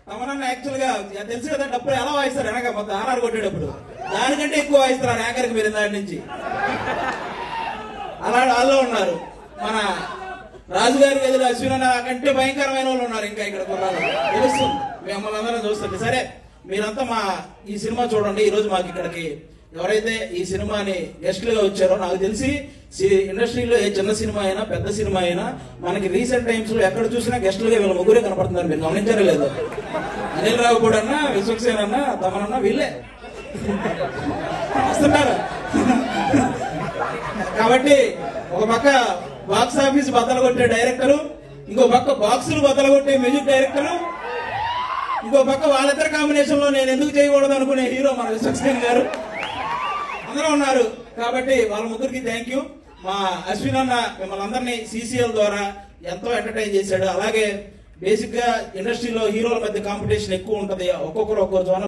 తమనన్న actual గా తెలుసు కదా, డబ్బులు ఎలా వాయిస్తారు వెనక మొత్తం ఆర్ఆర్ కొట్టేటప్పుడు దానికంటే ఎక్కువ వాయిస్తారు యాంకర్కి మీరు దాని నుంచి. అలా వాళ్ళు ఉన్నారు. మన రాజుగారి గదిలో అశ్విన్ కంటే భయంకరమైన వాళ్ళు ఉన్నారు ఇంకా ఇక్కడ కుర్రాలు. తెలుస్తుంది మిమ్మల్ని అందరం చూస్తుంది. సరే, మీరంతా మా ఈ సినిమా చూడండి. ఈ రోజు మాకు ఇక్కడికి ఎవరైతే ఈ సినిమాని గెస్ట్లుగా వచ్చారో, నాకు తెలిసి ఇండస్ట్రీలో ఏ చిన్న సినిమా అయినా పెద్ద సినిమా అయినా మనకి రీసెంట్ టైమ్స్ లో ఎక్కడ చూసినా గెస్ట్లుగా వీళ్ళ ముగ్గురే కనపడుతున్నారు. మీరు గమనించారే లేదు? అనిల్ రావు కూడా అన్నా, విశ్వక్సేన్ అన్న, తమనన్నా వీళ్ళే వస్తున్నారు. కాబట్టి ఒక పక్క బాక్స్ ఆఫీస్ బద్దలు కొట్టే డైరెక్టరు, ఇంకో పక్క బాక్సులు బద్దలు కొట్టే మ్యూజిక్ డైరెక్టరు, ఇంకో పక్క వాళ్ళిద్దరు కాంబినేషన్ లో నేను ఎందుకు చేయకూడదు అనుకునే హీరో మన విశ్వక్సేన్ గారు అందరూ ఉన్నారు. కాబట్టి వాళ్ళ ముగ్గురికి థ్యాంక్ యూ. మా అశ్విన్ అన్న మిమ్మల్ని అందరినీ CCL ద్వారా ఎంతో ఎంటర్టైన్ చేశాడు. అలాగే బేసిక్ గా ఇండస్ట్రీలో హీరోల మధ్య కాంపిటీషన్ ఎక్కువ ఉంటది, ఒక్కొక్కరు ఒక్కో జోన్